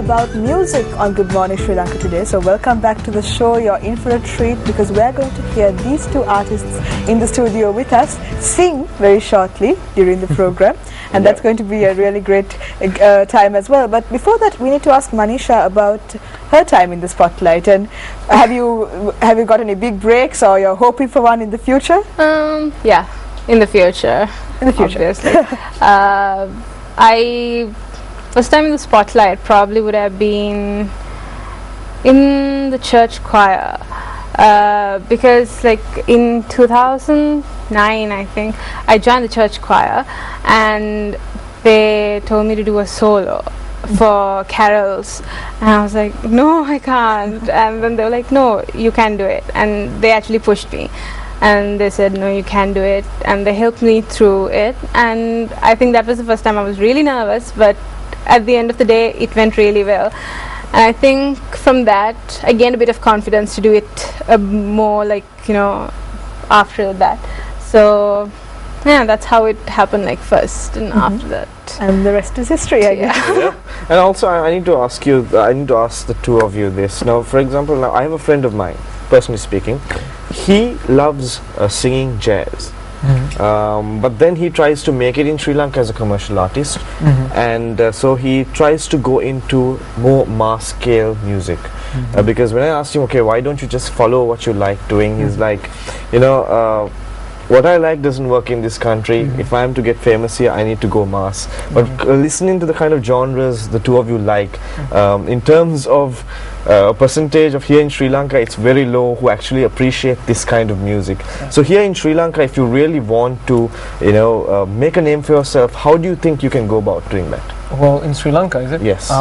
about music on Good Morning Sri Lanka today. So welcome back to the show. You're in for a treat because we're going to hear these two artists in the studio with us sing very shortly during the program. And that's going to be a really great time as well. But before that, we need to ask Manisha about her time in the spotlight. And have you got any big breaks, or you're hoping for one in the future? Yeah, in the future. In the future, obviously. First time in the spotlight probably would have been in the church choir, because like in 2009 I think I joined the church choir and they told me to do a solo for carols, and I was like, no, I can't. And then they were like, no, you can do it, and they actually pushed me and they said, no, you can do it, and they helped me through it. And I think that was the first time I was really nervous, but at the end of the day it went really well. And I think from that I gained a bit of confidence to do it more, like, you know, after that. So yeah, that's how it happened, like first, and after that. And the rest is history, I guess. Yeah. And also I need to ask the two of you this. Now, for example, now I have a friend of mine, personally speaking, he loves singing jazz. But then he tries to make it in Sri Lanka as a commercial artist, and so he tries to go into more mass scale music, because when I asked him, okay, why don't you just follow what you like doing, he's like, you know, what I like doesn't work in this country. If I am to get famous here, I need to go mass. But listening to the kind of genres the two of you like, in terms of a percentage of here in Sri Lanka, it's very low who actually appreciate this kind of music. So here in Sri Lanka, if you really want to, you know, make a name for yourself, how do you think you can go about doing that? Well, in Sri Lanka, is it? Yes.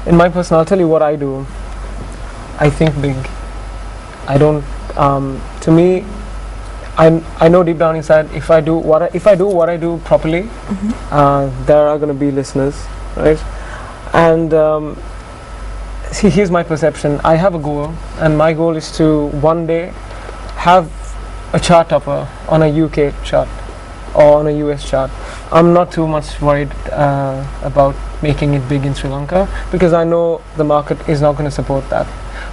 In my personal, I'll tell you what I do. I think big. I don't. To me, I know deep down inside, if I do what I do properly, there are going to be listeners, right? And see, here's my perception. I have a goal, and my goal is to one day have a chart topper on a UK chart or on a US chart. I'm not too much worried about making it big in Sri Lanka, because I know the market is not going to support that.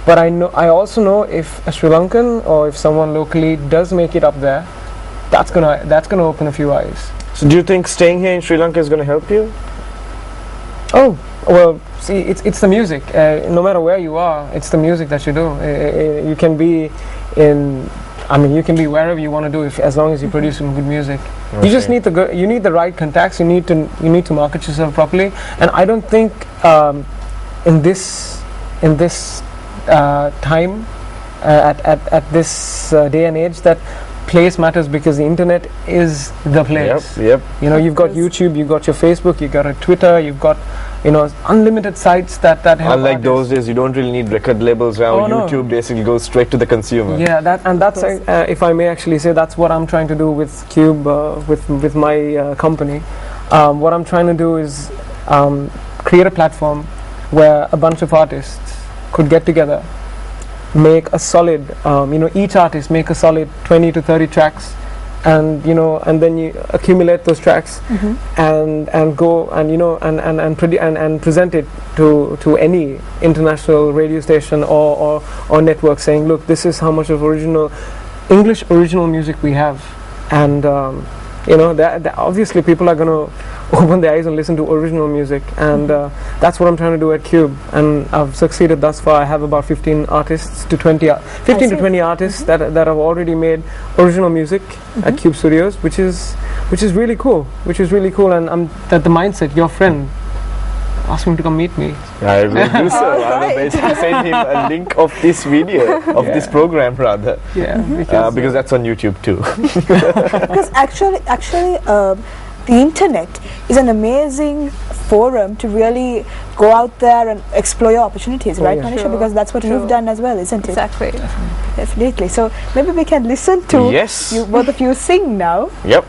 But I also know if a Sri Lankan or if someone locally does make it up there, that's gonna open a few eyes. So do you think staying here in Sri Lanka is going to help you? Oh, well, see, it's the music. No matter where you are, it's the music that you do. You can be you can be wherever you want to do, as long as you produce some good music. Okay. You just need you need the right contacts. You need to market yourself properly. And I don't think in this time, at this day and age, that place matters, because the internet is the place. Yep. You know, you've got YouTube, you've got your Facebook, you've got a Twitter, you've got, you know, unlimited sites that help. Unlike those days, you don't really need record labels now. YouTube basically goes straight to the consumer. Yeah, that's if I may actually say, that's what I'm trying to do with Cube, with my company. What I'm trying to do is create a platform where a bunch of artists could get together, make a solid, each artist make a solid 20 to 30 tracks, and then you accumulate those tracks and go and present it to any international radio station or network, saying, look, this is how much of English original music we have. And that obviously people are going to open their eyes and listen to original music, and that's what I'm trying to do at Cube, and I've succeeded thus far. I have about 15 to 20 artists that have already made original music at Cube Studios, which is really cool. And that the mindset, your friend asked me to come meet me. I will do so. I will basically send him a link of this video, of this program rather. Yeah, because that's on YouTube too. Because actually, the internet is an amazing forum to really go out there and explore your opportunities, right, Manisha? Sure. Because that's what you've done as well, isn't it? Exactly. Definitely. So maybe we can listen to yes. both of you sing now. Yep.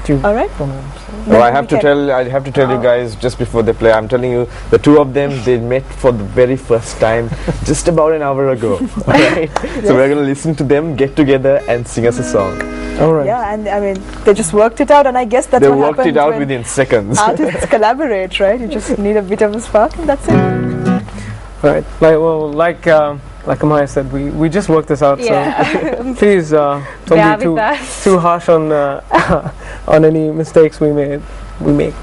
tune All right. from him. Oh, I have to tell you guys just before they play. I'm telling you, the two of them, they met for the very first time just about an hour ago. Alright? So we're gonna listen to them get together and sing us a song. Alright. Yeah, and I mean, they just worked it out, and I guess that's They what worked happens it out when within seconds. artists collaborate, right? You just need a bit of a spark, and that's it. Right. Like Amaya said, we just worked this out. Yeah. So please don't Bear be with us. too harsh on on any mistakes we make.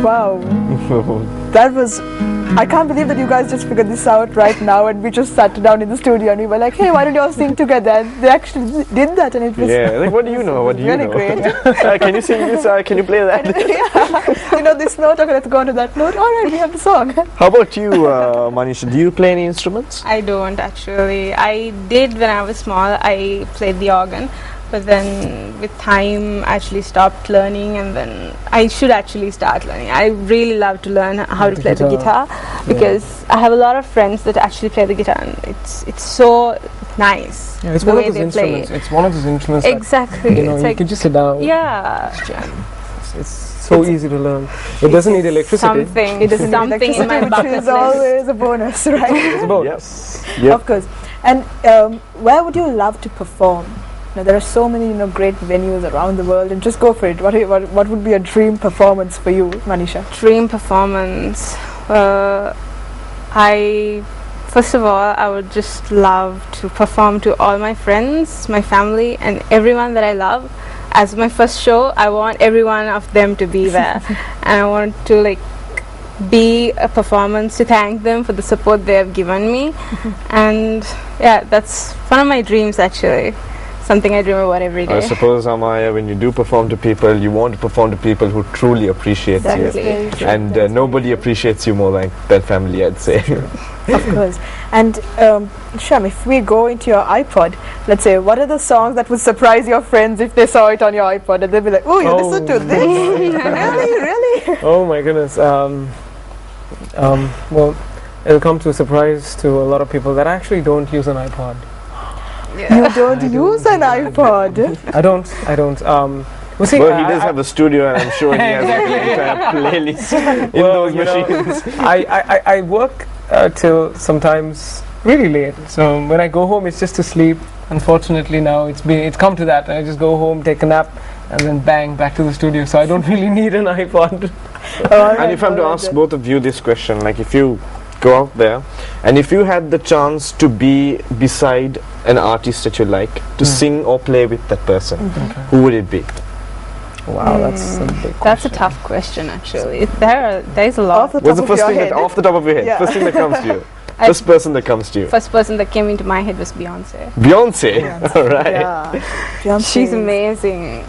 Wow. That was, I can't believe that you guys just figured this out right now, and we just sat down in the studio and we were like, hey, why don't you all sing together? And they actually did that, and it was like, what do you know? What do you really know? great. Can you sing this? Can you play that? Yeah. You know this note, okay, let's go on to that note. All right, we have the song. How about you, Manisha? Do you play any instruments? I don't actually. I did when I was small. I played the organ, but then with time I actually stopped learning, and then I should actually start learning. I really love to learn how to play the guitar because I have a lot of friends that actually play the guitar, and it's so nice. Yeah, it's the one of way those they play instruments. it. It's one of those instruments. Exactly. That, you like, can just sit down. Yeah. It's so easy to learn. It doesn't need electricity. It doesn't something in my which bucket is list. always a bonus, right? It's about Yes. Yep. Of course. And where would you love to perform? Now, there are so many, great venues around the world, and just go for it. What would be a dream performance for you, Manisha? Dream performance. First of all, I would just love to perform to all my friends, my family, and everyone that I love. As my first show, I want every one of them to be there, and I want to be a performance to thank them for the support they have given me. And yeah, that's one of my dreams actually. something I dream about every I day. suppose, Amaya, when you do perform to people, you want to perform to people who truly appreciate That is you. very true. And That is nobody appreciates you more than family, I'd say. Of course. And Shyam, if we go into your iPod, let's say, what are the songs that would surprise your friends if they saw it on your iPod and they'd be like, oh, you listen to this? Really? Oh my goodness. Well, it'll come to a surprise to a lot of people that I actually don't use an iPod. You don't use an iPod? I don't. Well, see, Well, he does have a studio, and I'm sure he has like an entire playlist in those you know, machines. I work till sometimes really late. So when I go home, it's just to sleep. Unfortunately, now it's come to that. I just go home, take a nap, and then bang, back to the studio. So I don't really need an iPod. And if I'm to ask both of you this question, like if you go out there, and if you had the chance to be beside an artist that you like, to sing or play with that person, who would it be? Wow, that's a big question. That's a tough question, actually. There's a lot. What's the first thing off the top of your head? Yeah. First thing that comes to you. First person that comes to you. First person that came into my head was Beyonce. Beyonce. All right. Yeah. Beyonce. She's amazing.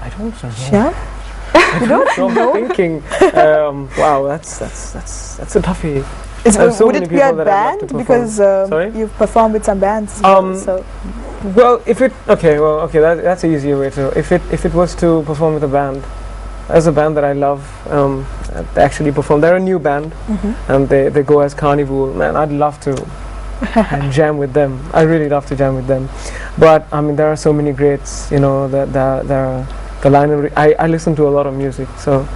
I don't know. Shyam? You don't know? Thinking. Wow, that's a toughie. So Would many it be a people that I'd love to band? perform. Because Sorry? you've performed with some bands as well, so. Well, that's an easier way to. If it was to perform with a band, there's a band that I love. They actually perform. They're a new band, and they go as Carnival. Man, I'd love to jam with them. I really love to jam with them. But I mean, there are so many greats. You know, the Lionel. I listen to a lot of music, so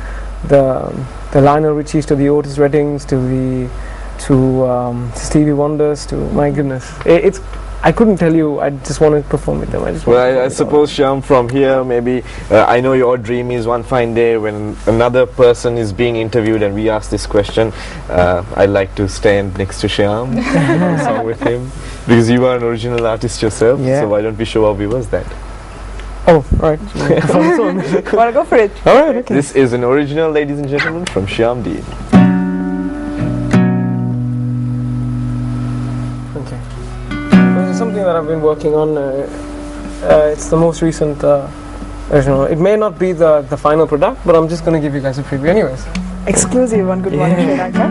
the Lionel Richies to the Otis Reddings to Stevie Wonders to my goodness, it's. I couldn't tell you. I just want to perform with them. I suppose, Shyam, from here, maybe I know your dream is one fine day when another person is being interviewed and we ask this question, I'd like to stand next to Shyam and song with him, because you are an original artist yourself. Yeah. So why don't we show our viewers that? Oh, right. Wanna go for it? All right. Okay. This is an original, ladies and gentlemen, from Shyam Dean. Okay. This is something that I've been working on. It's the most recent original. It may not be the final product, but I'm just going to give you guys a preview anyways. Exclusive on Good Morning Sri Lanka.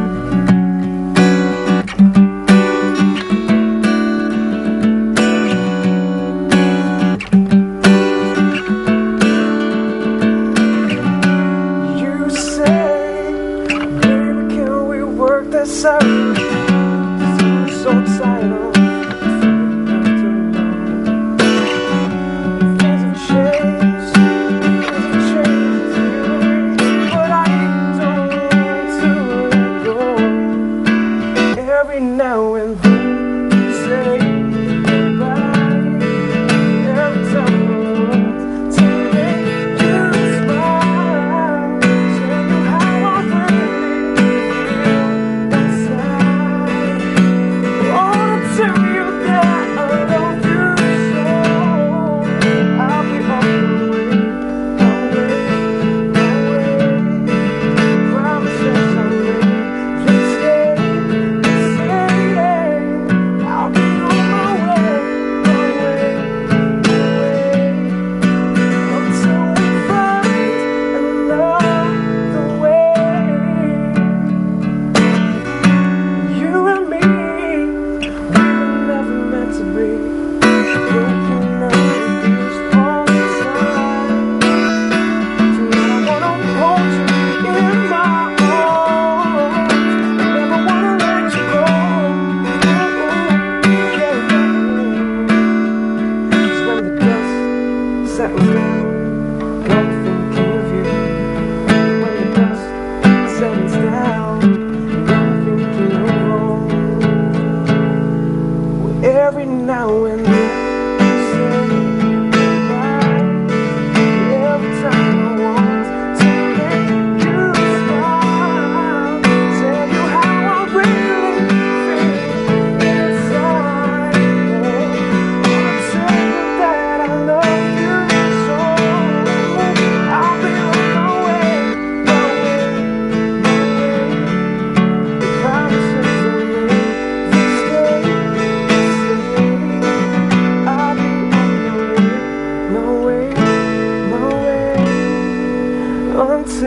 You say, baby, can we work this out? I'm so tired of things have changed, but I don't want to let go. Every now and then you say goodbye. Every time I want to make you smile, tell you how I really feel inside.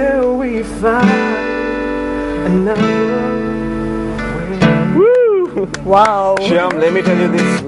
till we find another way. Woo! Wow. Shyam, let me tell you this.